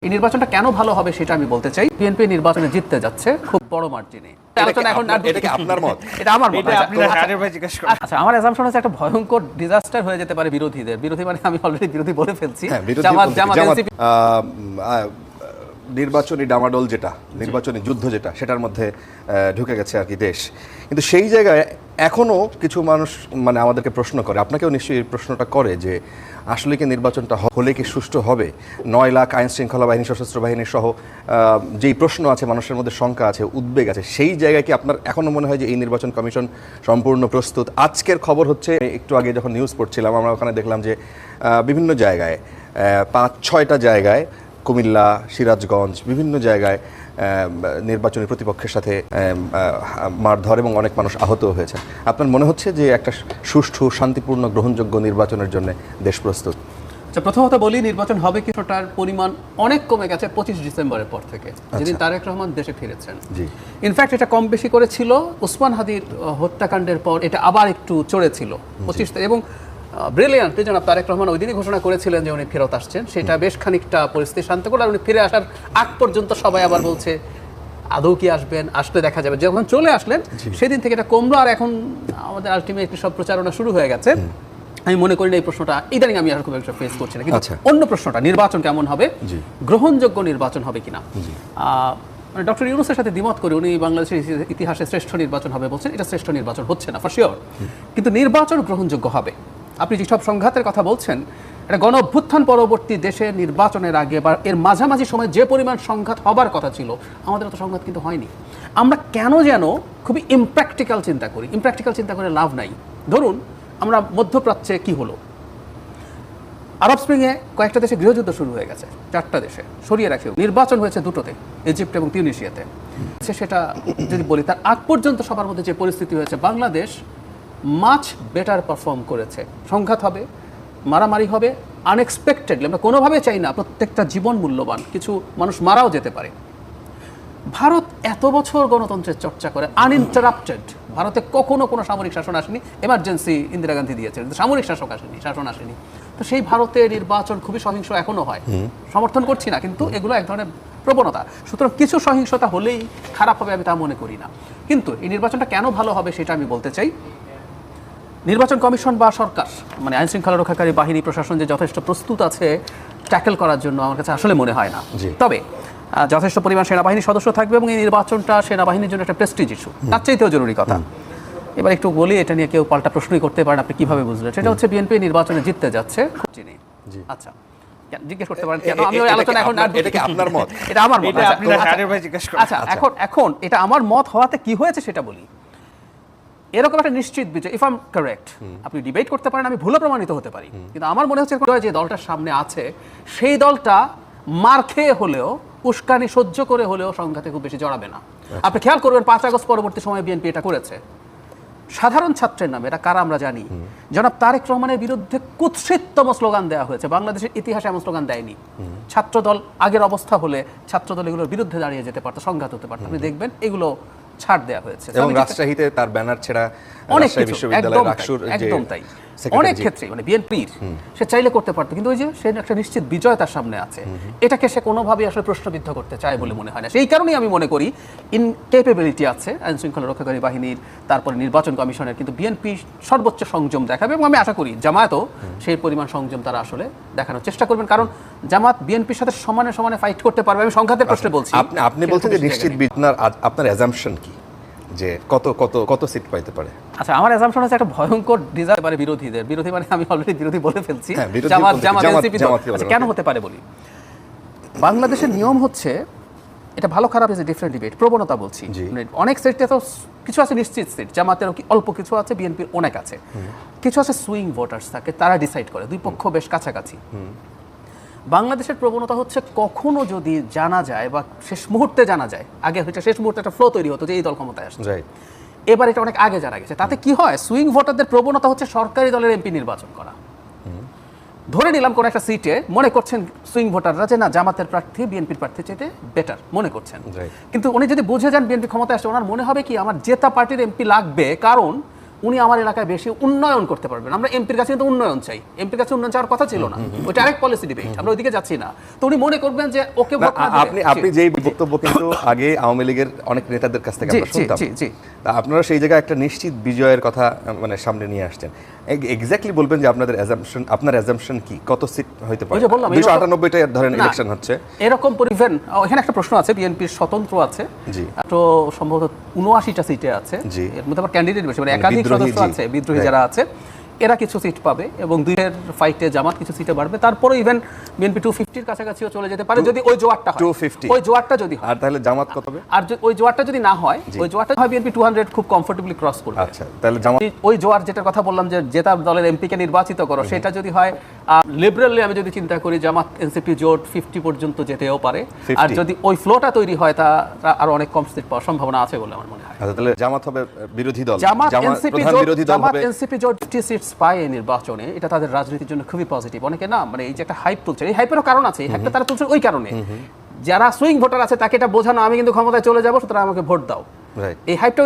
এই নির্বাচনটা কেন ভালো হবে সেটা আমি বলতে চাই। বিএনপি নির্বাচনে জিততে যাচ্ছে খুব বড় মার্জিনে। আলোচনা এখন এটা কি আপনার মত? এটা আমার মত। আচ্ছা, আমার অ্যাজাম্পশন হচ্ছে একটা ভয়ঙ্কর ডিজাস্টার হয়ে যেতে পারে বিরোধীদের। বিরোধী মানে আমি অলরেডি বিরোধী বলে ফেলছি। নির্বাচনী ডামাডোল যেটা, নির্বাচনী যুদ্ধ যেটা, সেটার মধ্যে ঢুকে গেছে আর কি দেশ। কিন্তু সেই জায়গায় এখনো কিছু মানুষ মানে আমাদেরকে প্রশ্ন করে, আপনাকেও নিশ্চয়ই এই প্রশ্নটা করে যে আসলে কি নির্বাচনটা হলে কি সুষ্ঠু হবে? 9 লাখ আইন শৃঙ্খলা বাহিনী, সশস্ত্র বাহিনী সহ যেই প্রশ্ন আছে, মানুষের মধ্যে শঙ্কা আছে, উদ্বেগ আছে, সেই জায়গায় কি আপনার এখনো মনে হয় যে এই নির্বাচন কমিশন সম্পূর্ণ প্রস্তুত? আজকের খবর হচ্ছে, একটু আগে যখন নিউজ পড়ছিলাম আমরা ওখানে দেখলাম যে বিভিন্ন জায়গায় 5-6টা জায়গায়, কুমিল্লা, সিরাজগঞ্জ, বিভিন্ন জায়গায় নির্বাচনী প্রতিপক্ষের সাথে মারধর এবং অনেক মানুষ আহত হয়েছে। আপনার মনে হচ্ছে যে একটা সুষ্ঠু, শান্তিপূর্ণ, গ্রহণযোগ্য নির্বাচনের জন্য দেশ প্রস্তুত? প্রথমত বলি, নির্বাচন হবে কি সেটার পরিমাণ অনেক কমে গেছে 25 ডিসেম্বরের পর থেকে, যেদিন তারেক রহমান দেশে ফিরেছেন। ইনফ্যাক্ট এটা কম বেশি করেছিল ওসমান হাদির হত্যাকাণ্ডের পর, এটা আবার একটু চড়েছিল 25। এবং ব্রিলিয়ান্ট জনাব তারেক রহমান ওই দিনই ঘোষণা করেছিলেন যে উনি ফেরত আসছেন। সেটা বেশ খানিকটা পরিস্থিতি শান্ত করে, আর উনি ফিরে আসার আগ পর্যন্ত সবাই আবার বলছে আদৌ কি আসবেন, আসলে দেখা যাবে। যখন চলে আসলেন সেদিন থেকে এটা কমলো, আর এখন আমাদের আলটিমেটলি সব প্রচারণা শুরু হয়ে গেছে। আমি মনে করি না এই প্রশ্নটা ইদানিং আমি আর খুব একটা ফেস করছি না। কিন্তু অন্য প্রশ্নটা, নির্বাচন কেমন হবে, গ্রহণযোগ্য নির্বাচন হবে কিনা, মানে ডক্টর ইউনূসের সাথে দ্বিমত করে উনি বাংলাদেশের ইতিহাসে শ্রেষ্ঠ নির্বাচন হবে বলছেন। এটা শ্রেষ্ঠ নির্বাচন হচ্ছে না ফর শিওর, কিন্তু নির্বাচন গ্রহণযোগ্য হবে। আপনি যেসব সংঘাতের কথা বলছেন, এটা গণ অভ্যুত্থান পরবর্তী দেশে নির্বাচনের আগে বা এর মাঝামাঝি সময় যে পরিমাণ সংঘাত হবার কথা ছিল, আমাদের তো সংঘাত কিন্তু হয়নি। আমরা কেন যেন খুবই ইমপ্র্যাকটিক্যাল চিন্তা করি। ইমপ্র্যাকটিক্যাল চিন্তা করে লাভ নাই। ধরুন আমরা মধ্যপ্রাচ্যে কি হলো, আরব স্প্রিংয়ে কয়েকটা দেশে গৃহযুদ্ধ শুরু হয়ে গেছে, 4টা দেশে সরিয়ে রাখেও নির্বাচন হয়েছে 2টোতে, ইজিপ্ট এবং তিউনিসিয়াতে। সেটা যদি বলি, তার আগ পর্যন্ত সবার মধ্যে যে পরিস্থিতি হয়েছে, বাংলাদেশ মাচ বেটার পারফর্ম করেছে। সংঘাত হবে, মারামারি হবে, আনএক্সপেক্টেডলি, আমরা কোনোভাবে চাই না, প্রত্যেকটা জীবন মূল্যবান, কিছু মানুষ মারাও যেতে পারে। ভারত এত বছর গণতন্ত্রের চর্চা করে আনইন্টারাপ্টেড, ভারতে কখনো কোনো সামরিক শাসন আসেনি, এমার্জেন্সি ইন্দিরা গান্ধী দিয়েছে, কিন্তু সামরিক শাসন আসেনি। তো সেই ভারতের নির্বাচন খুবই সহিংস এখনো হয়, সমর্থন করছি না, কিন্তু এগুলো এক ধরনের প্রবণতা। সুতরাং কিছু সহিংসতা হলেই খারাপ হবে আমি তা মনে করি না। কিন্তু এই নির্বাচনটা কেন ভালো হবে সেটা আমি বলতে চাই। নির্বাচন কমিশন বা সরকার, মানে আইন শৃঙ্খলা রক্ষাকারী বাহিনী, প্রশাসন যে যথেষ্ট প্রস্তুত আছে ট্যাকেল করার জন্য, আমার কাছে আসলে মনে হয় না। তবে যথেষ্ট পরিমাণ সেনাবাহিনীর সদস্য থাকবে এবং এই নির্বাচনটা সেনাবাহিনীর জন্য একটা প্রেস্টিজ ইস্যু, তার চাইতেও জরুরি কথা। এবার একটু বলি, এটা নিয়ে কেউ পাল্টা প্রশ্নই করতে পারেন, আপনি কিভাবে বুঝলেন? সেটা হচ্ছে বিএনপি নির্বাচনে জিততে যাচ্ছে। আচ্ছা, জিজ্ঞেস করতে পারেন কেন আমি ওই আলোচনা এখন? এটা কি আপনার মত? এটা আমার মত। আচ্ছা, এখন এটা আমার মত হওয়াতে কি হয়েছে সেটা বলি। এরকম একটা নিশ্চিত বিজয়, ইফ আই এম কারেক্ট, আপনি ডিবেট করতে পারেন, আমি ভুলও প্রমাণিত হতে পারি, কিন্তু আমার মনে হচ্ছে যে দলটার সামনে আছে সেই দলটা মার খেয়ে হলেও, উস্কানি সহ্য করে হলেও সংঘাতে খুব বেশি জড়াবে না। আপনি খেয়াল করবেন 5 আগস্ট পরবর্তী সময়ে বিএনপি এটা করেছে সাধারণ ছাত্রের নামে। এটা কারা আমরা জানি। জনাব তারেক রহমানের বিরুদ্ধে কুৎসিততম স্লোগান দেওয়া হয়েছে, বাংলাদেশের ইতিহাসে এমন স্লোগান দেয়নি। ছাত্রদল আগের অবস্থা হলে ছাত্রদল এগুলোর বিরুদ্ধে দাঁড়িয়ে যেতে পারতো, সংঘাত হতে পারতো। আপনি দেখবেন এগুলো ছাড় দেওয়া হয়েছে এবং রাজশাহীতে তার ব্যানার ছেড়া, অনেক একদম তাই, অনেক ক্ষেত্রে মানে বিএনপির সে চাইলে করতে পারতো, কিন্তু ওই যে সে একটা নিশ্চিত বিজয় তার সামনে আছে, এটাকে সে কোনোভাবেই আসলে প্রশ্নবিদ্ধ করতে চায় বলে মনে হয় না। সেই কারণেই আমি মনে করি ইনকেপেবিলিটি আছে আইন শৃঙ্খলা রক্ষাকারী বাহিনীর, তারপরে নির্বাচন কমিশনের, কিন্তু বিএনপি সর্বোচ্চ সংযম দেখাবে এবং আমি আশা করি জামায়াতও সেই পরিমাণ সংযম তারা আসলে দেখানোর চেষ্টা করবেন, কারণ জামাত বিএনপির সাথে সমানে সমানে ফাইট করতে পারবে। আমি সংঘাতের প্রশ্নে বলছি। আপনি বলছেন যে নিশ্চিত আপনার অ্যাজাম্পশন কি যে কত কত কত সিট পাইতে পারে? আচ্ছা, আমার অ্যাজাম্পশন হচ্ছে একটা ভয়ঙ্কর ডিজাস্টার পারে বিরোধীদের। বিরোধী মানে আমি অলরেডি বিরোধী বলে ফেলছি। কেন হতে পারে বলি। বাংলাদেশের নিয়ম হচ্ছে, এটা ভালো খারাপ ইজ এ ডিফারেন্ট ডিবেট, প্রবণতা বলছি। অনেক সিটে তো কিছু আছে নিশ্চিত সিট, জামাতের অল্প কিছু আছে, বিএনপির অনেক আছে, কিছু আছে সুইং ভোটার্স থাকে, তারা ডিসাইড করে, দুই পক্ষ বেশ কাছাকাছি। বাংলাদেশের প্রবণতা হচ্ছে, কখনো যদি জানা যায় বা শেষ মুহূর্তে জানা যায়, আগে হচ্ছে শেষ মুহূর্তে একটা ফ্লো তৈরি হতো যে এই দল ক্ষমতায় আসছে, এবার এটা অনেক আগে জানা গেছে। তাতে কি হয়, সুইং ভোটারদের প্রবণতা হচ্ছে সরকারি দলের এমপি নির্বাচন করা। ধরে নিলাম কোন একটা সিটে মনে করছেন সুইং ভোটাররা যে না, জামাতের প্রার্থী বিএনপির প্রার্থীর চাইতে বেটার মনে করছেন, কিন্তু উনি যদি বুঝে যান বিএনপি ক্ষমতায় আসছে, ওনার মনে হবে কি আমার জেতা পার্টির এমপি লাগবে, কারণ উনি আমার এলাকায় বেশি উন্নয়ন করতে পারবেন। আমরা এমপির কাছে কিন্তু উন্নয়ন চাই, এমপির কাছে উন্নয়ন চাওয়ার কথা ছিল না, ওইটা আরেক পলিসি ডিবেট, আমরা ওইদিকে যাচ্ছি না। তো উনি মনে করবেন যে ওকে ভোট না দিলে- আপনি যেই বক্তব্য কিন্তু আগে আওয়ামী লীগের অনেক নেতাদের কাছ থেকে জি, আমরা শুনতাম, জি, জি। তা আপনারা সেই জায়গায় একটা নিশ্চিত বিজয়ের কথা মানে সামনে নিয়ে আসছেন। এক্স্যাক্টলি বলবেন যে আপনার অ্যাজাম্পশন কি, কত সিট হইতে পারে? ওই যে বললাম, 298টা ধরেন না, ইলেকশন হচ্ছে এরকম পরিবেন। এখানে একটা প্রশ্ন আছে, বিএনপির স্বতন্ত্র আছে, জি। তো সম্ভবত 79টা সিটে আছে, জি। এর মধ্যে আবার ক্যান্ডিডেট বেশি, মানে মানে একাধিক বিদ্রোহী, সদস্য জি। আছে, বিদ্রোহী Right. যারা আছে এরা কিছু সিট পাবে, এবং দুইয়ের ফাইটে জামাত কিছু সিটে বাড়বে। তারপরে ইভেন বিএনপি 250-র কাছাকাছিও চলে যেতে পারে যদি ওই জোয়ারটা হয়। 250 ওই জোয়ারটা যদি হয়, আর তাহলে জামাত কত হবে? আর ওই জোয়ারটা যদি না হয়, ওই জোয়ারটা হয় বিএনপি 200 খুব কমফোর্টেবলি ক্রস করবে। আচ্ছা, তাহলে জামাত ওই জোয়ার যেটার কথা বললাম যে জেতা দলের এমপিকে নির্বাচিত করো, সেটা যদি হয় লিবারেলি, আমি যদি চিন্তা করি জামাত এনসিপি জোট 50 পর্যন্ত যেতেও পারে। 50 আর যদি ওই ফ্লোটা তৈরি হয়, তা আরো অনেক কম সিট পাওয়ার সম্ভাবনা আছে বলে আমার মনে হয়। আচ্ছা, তাহলে জামাত হবে বিরোধী দল, জামাত এনসিপি প্রধান জোট, বিরোধী দল জামাত হবে। এনসিপি জোট 50 সিটস পায় এই নির্বাচনে, এটা তাদের রাজনীতির জন্য খুবই পজিটিভ। অনেকে না মানে এই যে একটা হাইপ তুলছে, এই হাইপেরও কারণ আছে, এই হাইপটা তারা তুলছে ওই কারণে যারা সুইং ভোটার আছে তাকে এটা বোঝানো আমি কিন্তু ক্ষমতায় চলে যাবো, সুতরাং আমাকে ভোট দাও, রাইট। এই হাইপটা